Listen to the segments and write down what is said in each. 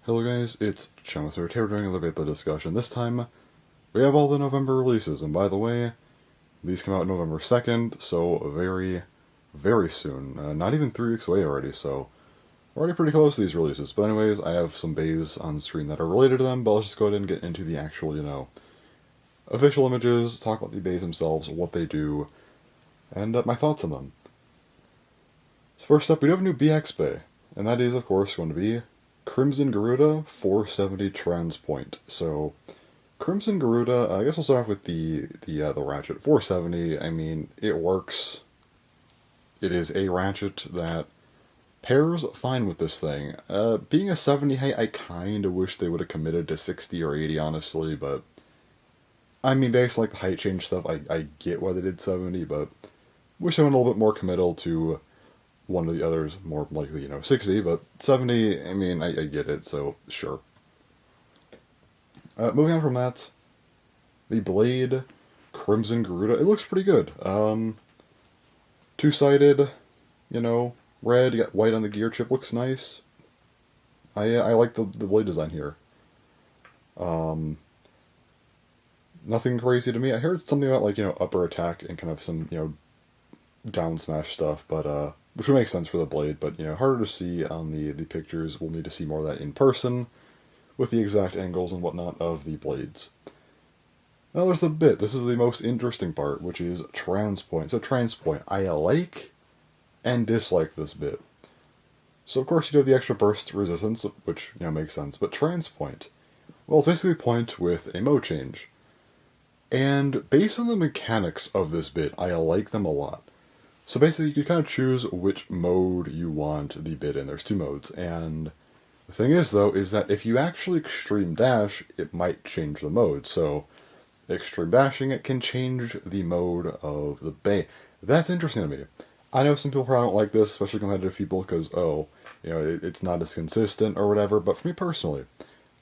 Hello guys, it's Chum. So we're doing a little Beyblade discussion. This time, we have all the November releases, and by the way, these come out November 2nd, so very, very soon. Not even 3 weeks away already, so we're already pretty close to these releases. But anyways, I have some bays on screen that are related to them, but let's just go ahead and get into the actual, official images, talk about the bays themselves, what they do, and my thoughts on them. So first up, we do have a new BX bay, and that is, of course, going to be CrimsonGaruda 470 Transpoint. So, CrimsonGaruda, I guess we'll start off with the ratchet. 470, I mean, it works. It is a ratchet that pairs fine with this thing. Being a 70 height, I kind of wish they would have committed to 60 or 80, honestly, but I mean, based on like the height change stuff, I get why they did 70, but wish they went a little bit more committal to one of the others, more likely, 60, but 70, I mean, I get it, so sure. Moving on from that, the Blade CrimsonGaruda, it looks pretty good. Two-sided, red, you got white on the gear chip, looks nice. I like the blade design here. Nothing crazy to me. I heard something about, like, upper attack and kind of some, down smash stuff, but, which would make sense for the blade, but, harder to see on the pictures. We'll need to see more of that in person, with the exact angles and whatnot of the blades. Now there's the bit. This is the most interesting part, which is Transpoint. So Transpoint, I like and dislike this bit. So of course you do have the extra burst resistance, which, makes sense, but Transpoint, well, it's basically point with a mode change. And based on the mechanics of this bit, I like them a lot. So basically, you can kind of choose which mode you want the bit in. There's 2 modes, and the thing is, though, is that if you actually extreme dash, it might change the mode. So, extreme dashing, it can change the mode of the bay. That's interesting to me. I know some people probably don't like this, especially competitive people, because, it's not as consistent or whatever, but for me personally,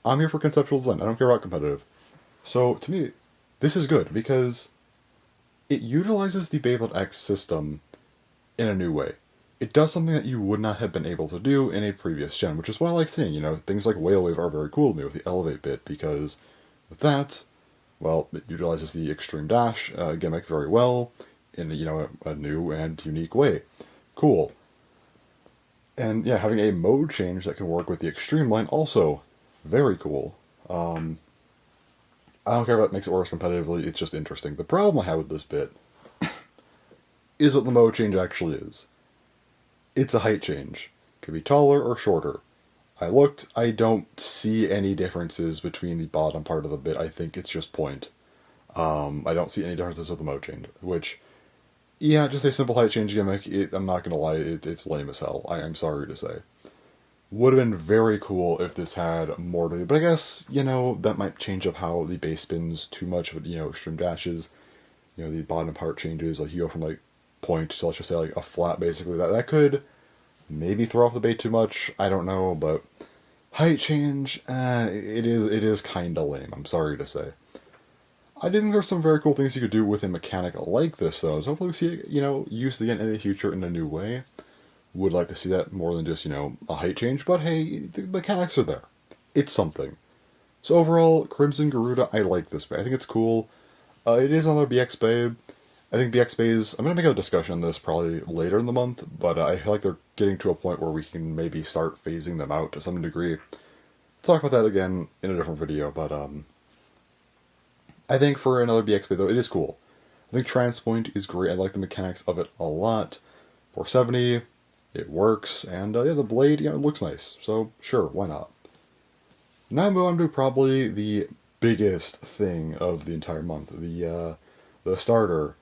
I'm here for conceptual design. I don't care about competitive. So, to me, this is good, because it utilizes the Beyblade X system in a new way. It does something that you would not have been able to do in a previous gen, which is what I like seeing. Things like Whale Wave are very cool to me with the Elevate bit, because with that, well, it utilizes the Extreme Dash gimmick very well in a new and unique way. Cool. And yeah, having a mode change that can work with the Extreme line, also very cool. I don't care if it makes it worse competitively, it's just interesting. The problem I have with this bit is what the mode change actually is. It's a height change. It could be taller or shorter. I looked, I don't see any differences between the bottom part of the bit. I think it's just point. I don't see any differences with the mode change, which, yeah, just a simple height change gimmick, I'm not gonna lie, it's lame as hell. I'm sorry to say. Would have been very cool if this had more to do, but I guess, that might change up how the base spins too much, but, extreme dashes, the bottom part changes, like you go from, like, point to, let's just say, like, a flat, basically. That could maybe throw off the bait too much, I don't know, but height change, it is kinda lame, I'm sorry to say. I do think there's some very cool things you could do with a mechanic like this, though, so hopefully we see it, used again in the future in a new way. Would like to see that more than just, a height change, but hey, the mechanics are there. It's something. So overall, CrimsonGaruda, I like this bay. I think it's cool. It is another BX bay. I think BX bays, I'm going to make a discussion on this probably later in the month, but I feel like they're getting to a point where we can maybe start phasing them out to some degree. Talk about that again in a different video, but I think for another BX bay, though, it is cool. I think Transpoint is great. I like the mechanics of it a lot. 470, it works, and yeah, the blade, it looks nice, so sure, why not? Now I move on to probably the biggest thing of the entire month, the starter.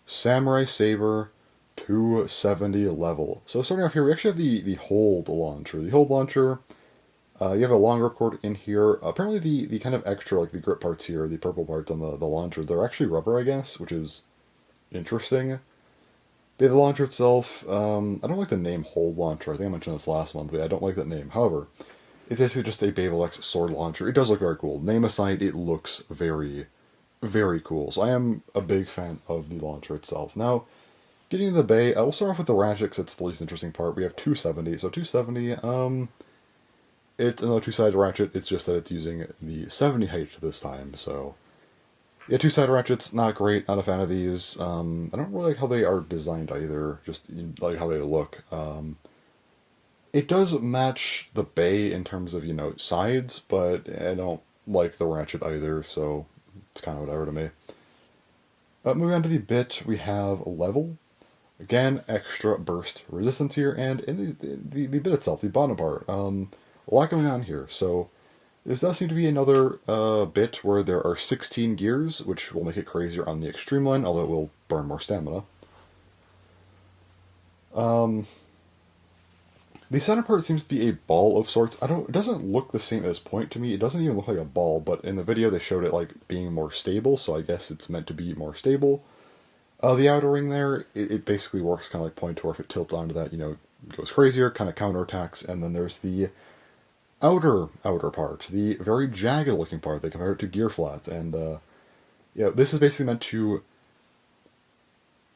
SamuraiSaber 270 level. So starting off here, we actually have the hold launcher. The hold launcher, you have a long ripcord in here. Apparently the kind of extra, like the grip parts here, the purple parts on the launcher, they're actually rubber, I guess, which is interesting. But the launcher itself, I don't like the name hold launcher. I think I mentioned this last month, but I don't like that name. However, it's basically just a Beyblade X sword launcher. It does look very cool. Name aside, it looks very, very cool. So I am a big fan of the launcher itself. Now, getting into the bay, I will start off with the ratchet because it's the least interesting part. We have 270. So 270, it's another two-sided ratchet, it's just that it's using the 70 height this time, so... Yeah, two-sided ratchets, not great, not a fan of these. I don't really like how they are designed either, just like how they look. It does match the bay in terms of, sides, but I don't like the ratchet either, so it's kind of whatever to me. Moving on to the bit, we have level. Again, extra burst resistance here, and in the bit itself, the bottom part, a lot going on here. So there does seem to be another bit where there are 16 gears, which will make it crazier on the extreme line, although it will burn more stamina. The center part seems to be a ball of sorts. It doesn't look the same at this point to me. It doesn't even look like a ball, but in the video they showed it like being more stable, so I guess it's meant to be more stable. The outer ring there, it basically works kind of like point to where if it tilts onto that, it goes crazier, kind of counterattacks, and then there's the outer part, the very jagged looking part. They compare it to gear flat, and this is basically meant to,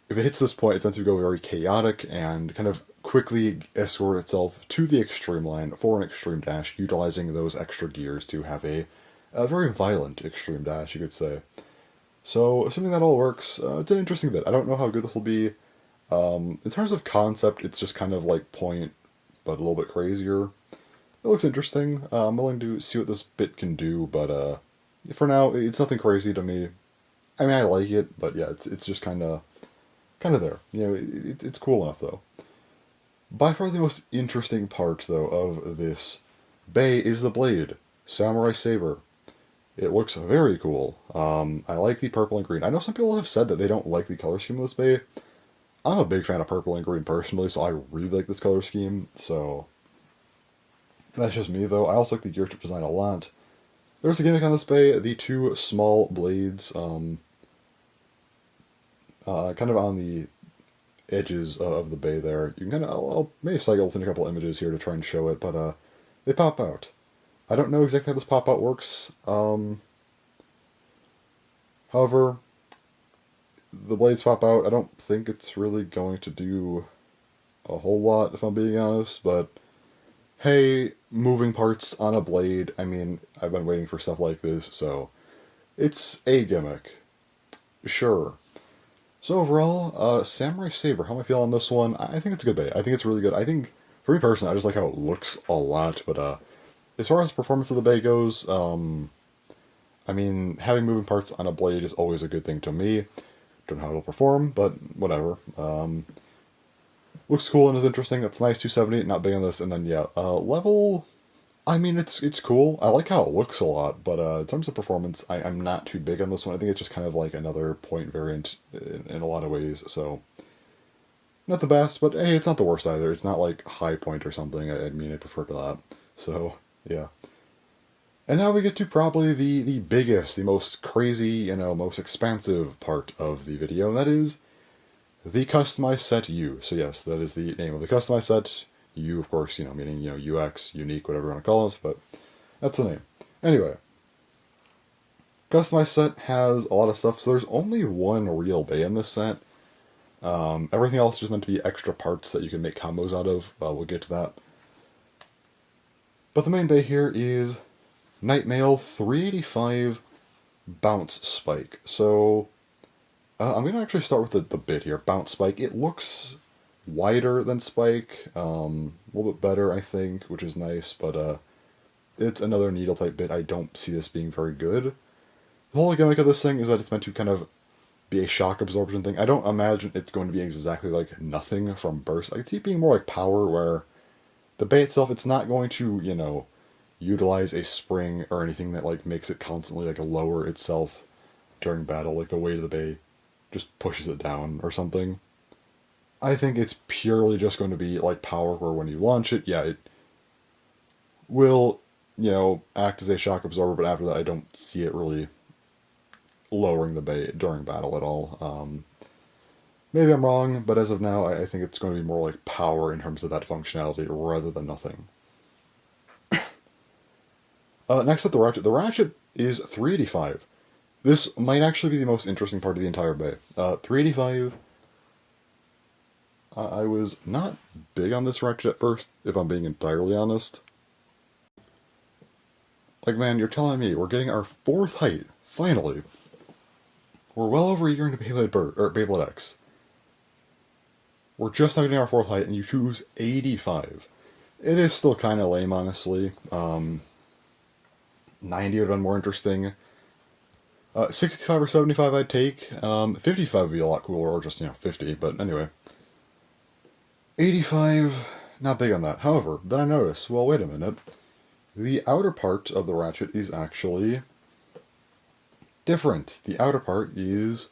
if it hits this point, it's meant to go very chaotic and kind of quickly escort itself to the extreme line for an extreme dash, utilizing those extra gears to have a very violent extreme dash, you could say. So, assuming that all works, it's an interesting bit. I don't know how good this will be. In terms of concept, it's just kind of like point, but a little bit crazier. It looks interesting. I'm willing to see what this bit can do, but for now, it's nothing crazy to me. I mean, I like it, but yeah, it's just kind of there. It's cool enough, though. By far the most interesting part, though, of this bay is the blade. SamuraiSaber. It looks very cool. I like the purple and green. I know some people have said that they don't like the color scheme of this bay. I'm a big fan of purple and green personally, so I really like this color scheme, so... That's just me, though. I also like the gear tip design a lot. There's a gimmick on this bay, the two small blades, kind of on the edges of the bay there. You can kind of, I'll maybe cycle within a couple images here to try and show it, but they pop out. I don't know exactly how this pop-out works. However, the blades pop out. I don't think it's really going to do a whole lot, if I'm being honest, but hey, moving parts on a blade, I mean, I've been waiting for stuff like this, so it's a gimmick. Sure. So overall, SamuraiSaber, how am I feeling on this one? I think it's a good bay. I think it's really good. I think, for me personally, I just like how it looks a lot, but as far as the performance of the bay goes, I mean, having moving parts on a blade is always a good thing to me. Don't know how it'll perform, but whatever. Looks cool and is interesting. That's nice, 270, not big on this. And then, yeah, level, I mean, it's cool. I like how it looks a lot, but in terms of performance, I'm not too big on this one. I think it's just kind of like another point variant in a lot of ways, so... Not the best, but hey, it's not the worst either. It's not like high point or something. I mean, I prefer to that. So, yeah. And now we get to probably the biggest, the most crazy, most expansive part of the video, and that is the customized set U. So yes, that is the name of the customized set. U, of course, meaning, UX, unique, whatever you want to call it, but that's the name. Anyway. Customized set has a lot of stuff, so there's only one real bay in this set. Everything else is just meant to be extra parts that you can make combos out of. We'll get to that. But the main bay here is KnightMail 385 Bounce Spike. So, I'm going to actually start with the bit here. Bounce Spike. It looks wider than Spike. A little bit better, I think, which is nice. But it's another needle type bit. I don't see this being very good. The whole gimmick of this thing is that it's meant to kind of be a shock absorption thing. I don't imagine it's going to be exactly like nothing from burst. I see it being more like power, where the bay itself, it's not going to, utilize a spring or anything that like makes it constantly like lower itself during battle, like the weight of the bay just pushes it down or something. I think it's purely just going to be like power, where when you launch it, yeah, it will, act as a shock absorber, but after that I don't see it really lowering the bay during battle at all. Maybe I'm wrong, but as of now, I think it's going to be more like power in terms of that functionality rather than nothing. Next up, the ratchet. The ratchet is 385. This might actually be the most interesting part of the entire bay. 385, I was not big on this ratchet at first, if I'm being entirely honest. Like, man, you're telling me we're getting our 4th height, finally. We're well over a year into Beyblade X. We're just now getting our 4th height, and you choose 85. It is still kind of lame, honestly. 90 would have been more interesting. 65 or 75 I'd take. 55 would be a lot cooler, or just, 50, but anyway. 85, not big on that. However, then I noticed, well, wait a minute. The outer part of the ratchet is actually different. The outer part is,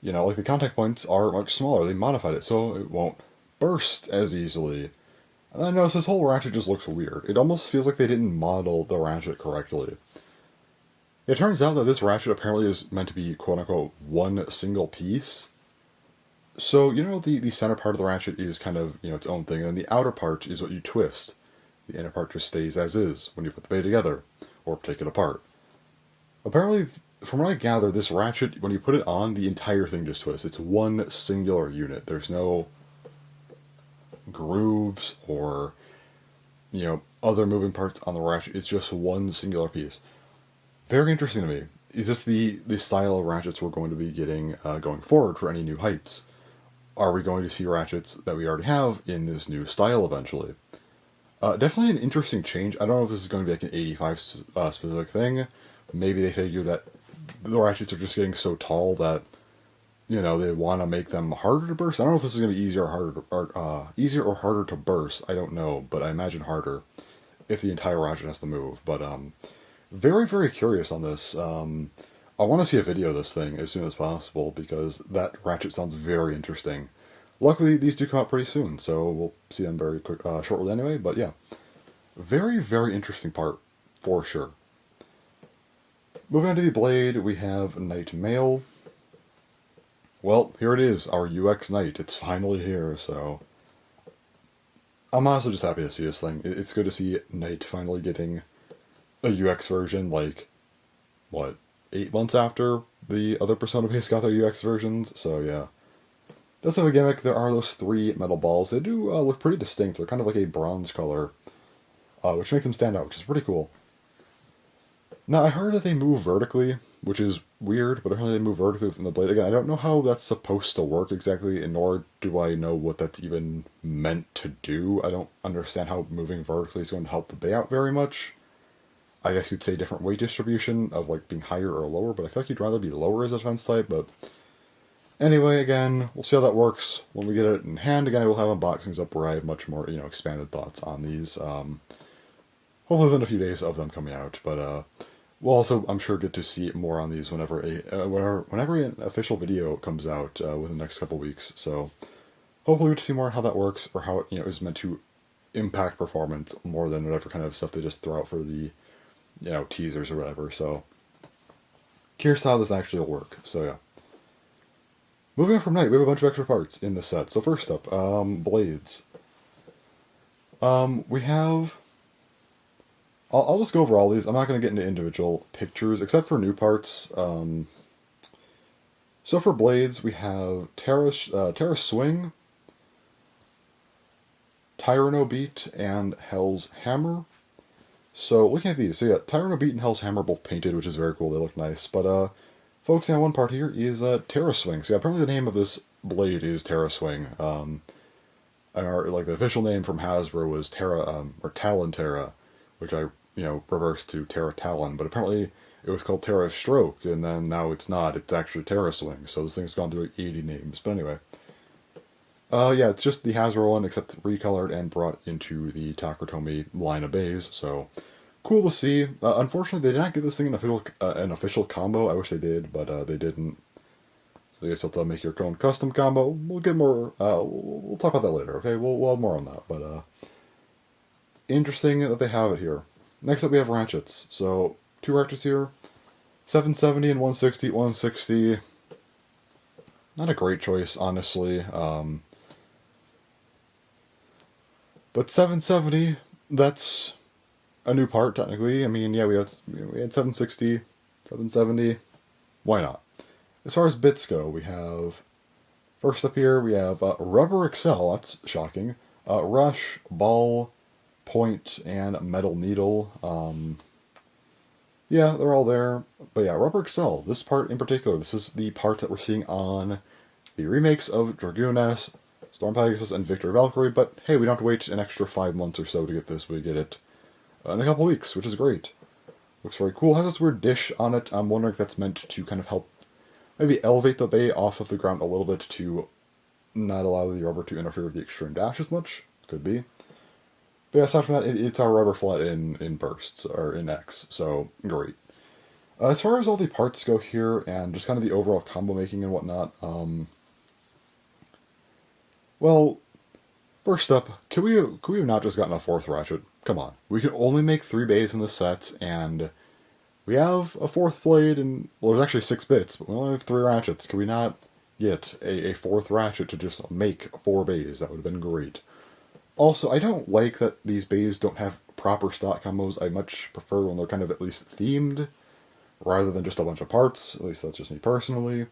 like the contact points are much smaller. They modified it so it won't burst as easily. And I noticed this whole ratchet just looks weird. It almost feels like they didn't model the ratchet correctly. It turns out that this ratchet apparently is meant to be, quote-unquote, one single piece. So, the center part of the ratchet is kind of, its own thing, and the outer part is what you twist. The inner part just stays as is when you put the bay together, or take it apart. Apparently, from what I gather, this ratchet, when you put it on, the entire thing just twists. It's one singular unit. There's no grooves or, other moving parts on the ratchet. It's just one singular piece. Very interesting to me. Is this the style of ratchets we're going to be getting going forward for any new heights? Are we going to see ratchets that we already have in this new style eventually? Definitely an interesting change. I don't know if this is going to be like an 85 specific thing. Maybe they figure that the ratchets are just getting so tall that, they want to make them harder to burst. I don't know if this is going to be easier or harder to burst. I don't know, but I imagine harder if the entire ratchet has to move. But very, very curious on this. I want to see a video of this thing as soon as possible because that ratchet sounds very interesting. Luckily, these do come out pretty soon, so we'll see them very quick, shortly anyway. But yeah, very, very interesting part for sure. Moving on to the blade, we have KnightMail. Well, here it is, our UX Knight. It's finally here, so I'm honestly just happy to see this thing. It's good to see Knight finally getting a UX version, like, 8 months after the other Persona base got their UX versions, so yeah. Does have a gimmick. There are those 3 metal balls. They do look pretty distinct. They're kind of like a bronze color, which makes them stand out, which is pretty cool. Now, I heard that they move vertically, which is weird, but apparently they move vertically within the blade. Again, I don't know how that's supposed to work exactly, and nor do I know what that's even meant to do. I don't understand how moving vertically is going to help the bay out very much. I guess you'd say different weight distribution of, like, being higher or lower, but I feel like you'd rather be lower as a defense type, but anyway, again, we'll see how that works when we get it in hand. Again, I will have unboxings up where I have much more, expanded thoughts on these. Hopefully within a few days of them coming out, but we'll also, I'm sure, get to see more on these whenever an official video comes out within the next couple weeks. So hopefully we get to see more on how that works, or how it, is meant to impact performance more than whatever kind of stuff they just throw out for the, teasers or whatever. So curious how this actually will work. So yeah. Moving on from Knight, we have a bunch of extra parts in the set. So first up, blades. We have... I'll just go over all these. I'm not going to get into individual pictures, except for new parts. So for blades, we have PteraSwing, TyrannoBeat, and HellsHammer. So looking at these, so yeah, TyrannoBeat and HellsHammer both painted, which is very cool. They look nice. But focusing on one part here is PteraSwing. So yeah, apparently the name of this blade is PteraSwing. Like the official name from Hasbro was Talon Terra, which I reversed to Terra Talon, but apparently it was called Terra Stroke, and then now it's not. It's actually PteraSwing. So this thing's gone through like 80 names. But anyway. Yeah, it's just the Hasbro one, except recolored and brought into the Takara Tomy line of bays, so cool to see. Unfortunately, they did not get this thing an official combo. I wish they did, but they didn't. So I guess you'll have to make your own custom combo. We'll get more, we'll talk about that later, okay? We'll have more on that, but interesting that they have it here. Next up, we have ratchets. So, 2 ratchets here, 770 and 160. 160, not a great choice, honestly. But 770, that's a new part, technically. I mean, yeah, we had 760, 770. Why not? As far as bits go, we have... First up here, we have rubber Accel. That's shocking. Rush, ball, point, and metal needle. Yeah, they're all there. But yeah, Rubber Accel, this part in particular, this is the part that we're seeing on the remakes of Dragoon-S, Storm Pegasus, and Victor Valkyrie, but hey, we don't have to wait an extra 5 months or so to get this. We get it in a couple weeks, which is great. Looks very cool. It has this weird dish on it. I'm wondering if that's meant to kind of help maybe elevate the bay off of the ground a little bit to not allow the rubber to interfere with the extreme dash as much. Could be. But yeah, aside from that, it's our rubber flat in bursts, or in X, so great. As far as all the parts go here, and just kind of the overall combo making and whatnot, well, first up, could we have not just gotten a fourth ratchet? Come on. We can only make 3 bays in the set, and we have a fourth blade, and, well, there's actually 6 bits, but we only have 3 ratchets. Can we not get a fourth ratchet to just make 4 bays? That would have been great. Also, I don't like that these bays don't have proper stock combos. I much prefer when they're kind of at least themed, rather than just a bunch of parts. At least that's just me personally.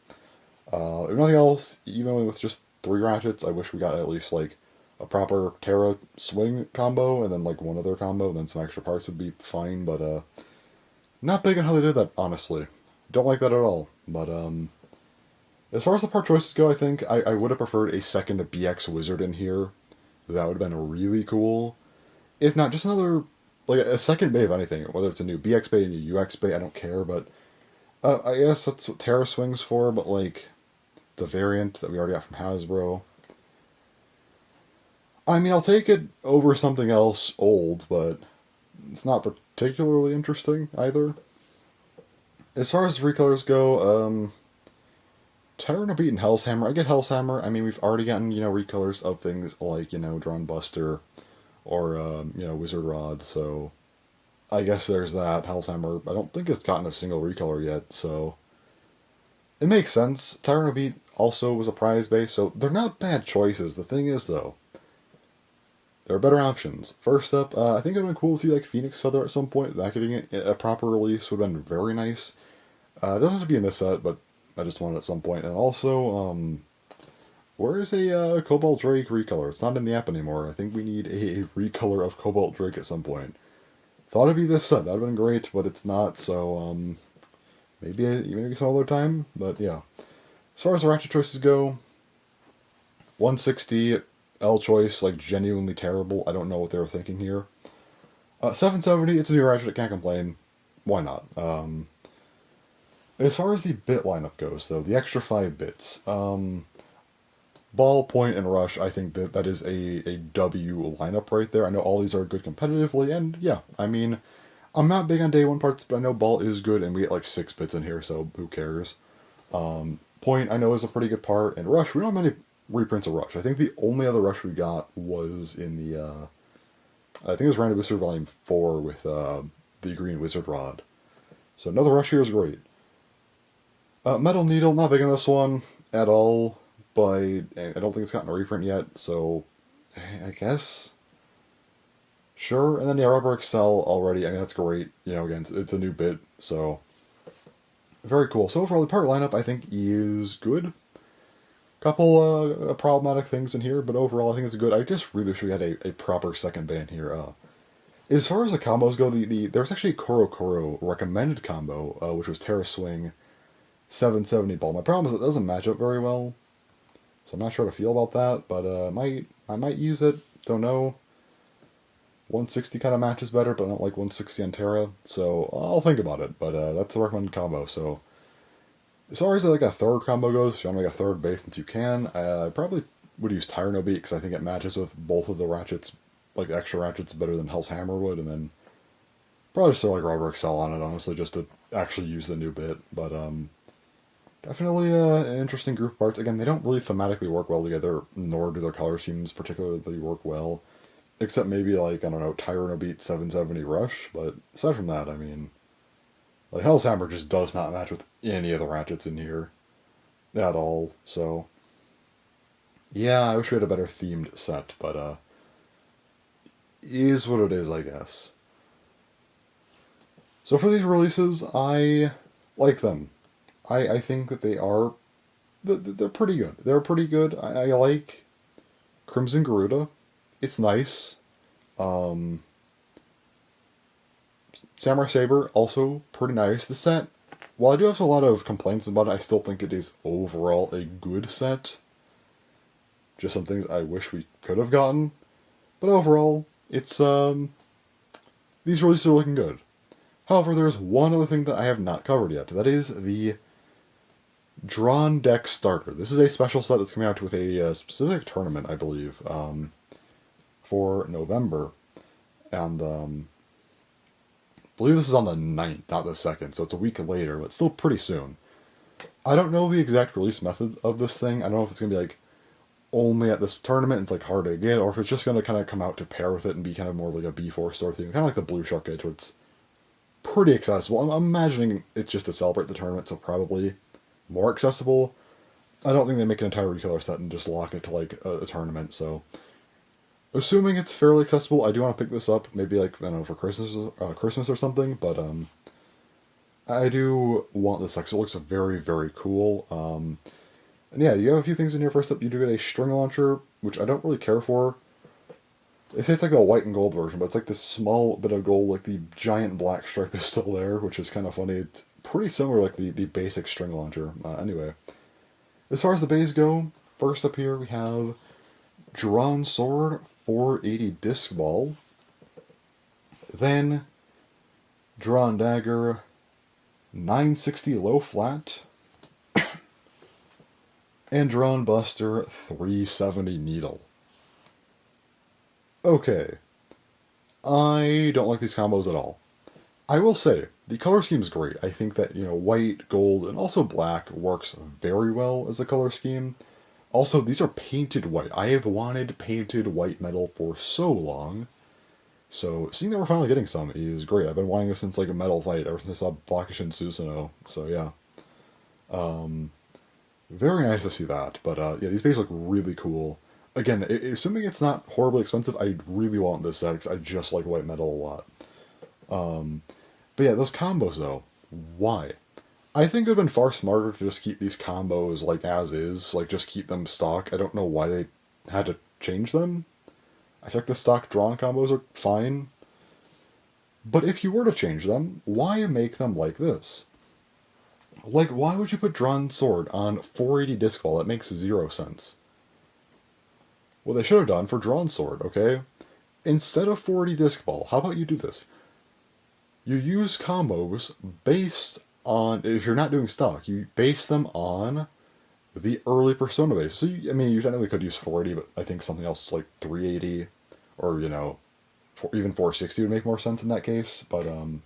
If nothing else, even with just 3 ratchets, I wish we got at least like a proper TyrannoSwing combo, and then like one other combo, and then some extra parts would be fine, but not big on how they did that, honestly. Don't like that at all. But as far as the part choices go, I think I would have preferred a second BX Wizard in here. That would have been really cool. If not, just another, like a second bay of anything, whether it's a new BX bay, a new UX bay, I don't care, but I guess that's what PteraSwing's for, but like, it's a variant that we already got from Hasbro. I mean, I'll take it over something else old, but it's not particularly interesting either. As far as recolors go, TyrannoBeat and HellsHammer. I get HellsHammer. I mean, we've already gotten, recolors of things like, DranBuster or, Wizard Rod, so I guess there's that. HellsHammer, I don't think it's gotten a single recolor yet, so it makes sense. TyrannoBeat also was a prize base, so they're not bad choices. The thing is, though, there are better options. First up, I think it would have been cool to see, like, Phoenix Feather at some point. That getting it a proper release would have been very nice. It doesn't have to be in this set, but I just want it at some point. And also, where is a Cobalt Drake recolor? It's not in the app anymore. I think we need a recolor of Cobalt Drake at some point. Thought it'd be this set. That'd have been great, but it's not, so, maybe some other time. But, yeah. As far as the ratchet choices go, 160, L choice, like, genuinely terrible. I don't know what they were thinking here. 770, it's a new ratchet, I can't complain. Why not? As far as the bit lineup goes, though, the extra 5 bits, Ball, Point, and Rush, I think that is a W lineup right there. I know all these are good competitively, and yeah, I mean, I'm not big on day 1 parts, but I know Ball is good, and we get like 6 bits in here, so who cares? Point, I know, is a pretty good part, and Rush, we don't have many reprints of Rush. I think the only other Rush we got was in the, I think it was DranBuster Volume 4 with the Green Wizard Rod. So another Rush here is great. Metal Needle, not big on this one at all, but I don't think it's gotten a reprint yet, so I guess. Sure, and then yeah, Rubber Accel already, I mean, that's great. Again, it's a new bit, so very cool. So overall, the part lineup, I think, is good. Couple problematic things in here, but overall, I think it's good. I just really wish we had a proper second band here. As far as the combos go, there's actually a Koro recommended combo, which was TerraSwing 770 Ball. My problem is it doesn't match up very well, so I'm not sure how to feel about that, but I might use it, don't know. 160 kind of matches better, but I don't like 160 on Terra, so I'll think about it, but that's the recommended combo, so as far as like a third combo goes, if you want to make a third base since you can, I probably would use TyrannoBeat, because I think it matches with both of the ratchets, like extra ratchets, better than HellsHammer would, and then probably just throw like Rubber Accel on it, honestly, just to actually use the new bit, but definitely an interesting group of parts. Again, they don't really thematically work well together, nor do their color schemes particularly work well. Except maybe, like, I don't know, TyrannoBeat 770 Rush, but aside from that, I mean, like, HellsHammer just does not match with any of the ratchets in here at all, so yeah, I wish we had a better themed set, but is what it is, I guess. So for these releases, I like them. I think that they're pretty good. They're pretty good. I like CrimsonGaruda. It's nice. SamuraiSaber, also pretty nice. The set, while I do have a lot of complaints about it, I still think it is overall a good set. Just some things I wish we could have gotten. But overall, it's, these releases are looking good. However, there's one other thing that I have not covered yet. That is the Dran Deck Starter. This is a special set that's coming out with a specific tournament, I believe, for November. And, I believe this is on the 9th, not the 2nd, so it's a week later, but still pretty soon. I don't know the exact release method of this thing. I don't know if it's going to be, like, only at this tournament, it's, like, hard to get, or if it's just going to kind of come out to pair with it and be kind of more like a B4 store thing, kind of like the Blue Shark Edge, where it's pretty accessible. I'm imagining it's just to celebrate the tournament, so probably more accessible. I don't think they make an entire recolor set and just lock it to, like, a tournament, so assuming it's fairly accessible, I do want to pick this up, maybe, like, I don't know, for Christmas or something, but, I do want this, because it looks very, very cool. And yeah, you have a few things in here. First up, you do get a string launcher, which I don't really care for. They say it's like the white and gold version, but it's like this small bit of gold, like the giant black stripe is still there, which is kind of funny. It's pretty similar, like, the basic string launcher. Anyway, as far as the bays go, first up here we have DranSword 480 disc ball, then DranDagger 960 low flat, and DranBuster 370 needle. Okay, I don't like these combos at all. I will say, the color scheme is great. I think that, white, gold, and also black works very well as a color scheme. Also, these are painted white. I have wanted painted white metal for so long. So, seeing that we're finally getting some is great. I've been wanting this since, like, a metal fight, ever since I saw Blackish and Susanoo. So, yeah. Very nice to see that. But, yeah, these bays look really cool. Again, assuming it's not horribly expensive, I really want this set, because I just like white metal a lot. But yeah, those combos, though. Why? I think it would have been far smarter to just keep these combos, like, as is. Like, just keep them stock. I don't know why they had to change them. I think the stock drawn combos are fine. But if you were to change them, why make them like this? Like, why would you put DranSword on 480 disc ball? That makes 0 sense. What they should have done for DranSword, okay? Instead of 480 disc ball, how about you do this? You use combos based on, if you're not doing stock, you base them on the early Persona base. So, you technically could use 480, but I think something else like 380, or, even 460 would make more sense in that case. But, and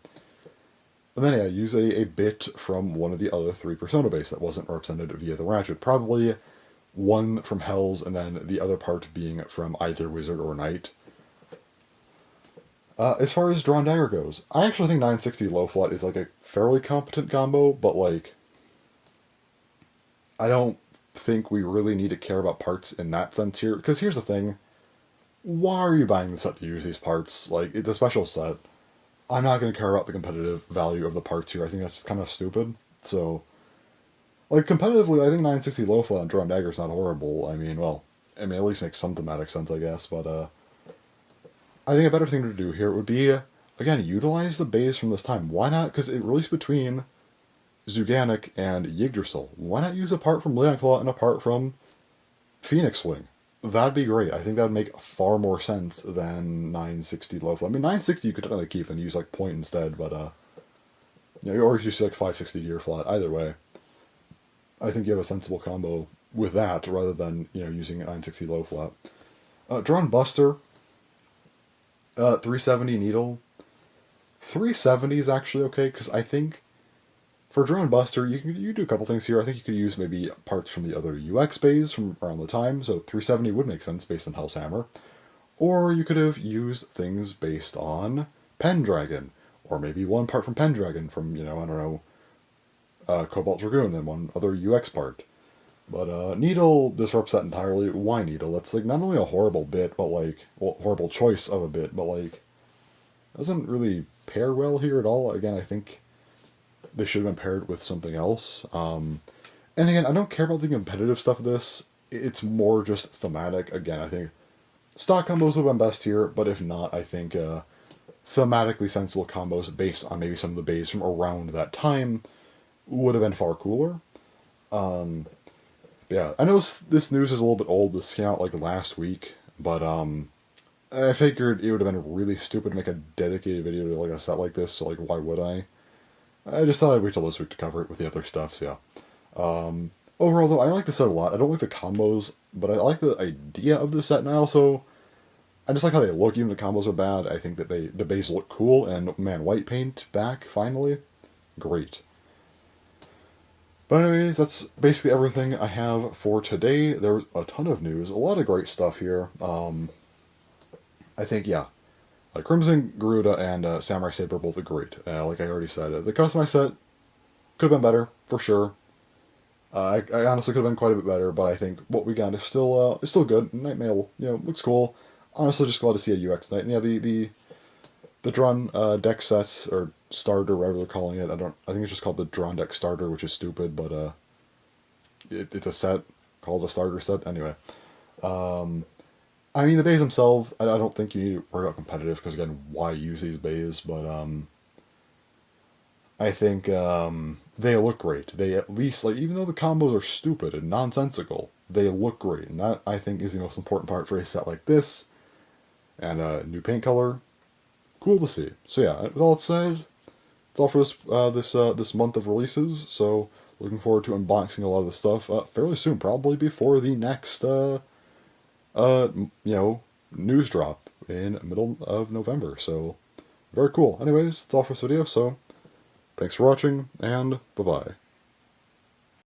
then, yeah, use a bit from one of the other 3 Persona base that wasn't represented via the Ratchet. Probably one from Hells, and then the other part being from either Wizard or Knight. As far as DranDagger goes, I actually think 960 low flat is, like, a fairly competent combo, but, like, I don't think we really need to care about parts in that sense here, because here's the thing, why are you buying the set to use these parts? Like, it's a special set. I'm not going to care about the competitive value of the parts here. I think that's just kind of stupid. So, like, competitively, I think 960 low flat on DranDagger is not horrible. I mean, at least makes some thematic sense, I guess, but, I think a better thing to do here would be, again, utilize the base from this time. Why not? Because it released between Zuganic and Yggdrasil. Why not use a part from Leonclaw and a part from Phoenix Swing? That'd be great. I think that'd make far more sense than 960 low flat. 960 you could definitely keep and use, like, point instead, but, or use, like, 560 gear flat. Either way, I think you have a sensible combo with that, rather than, using 960 low flat. DranBuster, 370 needle. 370 is actually okay, because I think for DranBuster, you do a couple things here. I think you could use maybe parts from the other UX bays from around the time, so 370 would make sense based on HellsHammer. Or you could have used things based on Pendragon, or maybe one part from Pendragon from, Cobalt Dragoon and one other UX part. But Needle disrupts that entirely. Why Needle? That's, like, not only a horrible bit, but, like, horrible choice of a bit, but, like, doesn't really pair well here at all. Again, I think they should have been paired with something else. And again, I don't care about the competitive stuff of this. It's more just thematic. Again, I think stock combos would have been best here, but if not, I think thematically sensible combos based on maybe some of the bays from around that time would have been far cooler. Yeah, I know this news is a little bit old. This came out like last week, but I figured it would have been really stupid to make a dedicated video to like a set like this. So like, why would I? I just thought I'd wait till this week to cover it with the other stuff. So yeah. Overall, though, I like the set a lot. I don't like the combos, but I like the idea of the set, and I just like how they look. Even the combos are bad. I think that the base look cool, and man, white paint back finally, great. But anyways, that's basically everything I have for today. There was a ton of news, a lot of great stuff here. I think, yeah, like CrimsonGaruda and SamuraiSaber are both great. Like I already said, the customized set could have been better, for sure. I honestly could have been quite a bit better, but I think what we got is still good. KnightMail, looks cool. Honestly, just glad to see a UX Knight. And yeah, the Dran Deck sets, or Starter, whatever they're calling it. I think it's just called the Dran Deck Starter, which is stupid, but it's a set called a starter set. Anyway, I mean, the bays themselves, I don't think you need to worry about competitive, because again, why use these bays? But I think they look great. They at least, like, even though the combos are stupid and nonsensical, they look great, and that I think is the most important part for a set like this. And new paint color, cool to see. So yeah, with all that said, it's all for this month of releases. So looking forward to unboxing a lot of the stuff fairly soon, probably before the next news drop in middle of November. So very cool. Anyways, that's all for this video. So thanks for watching, and bye bye.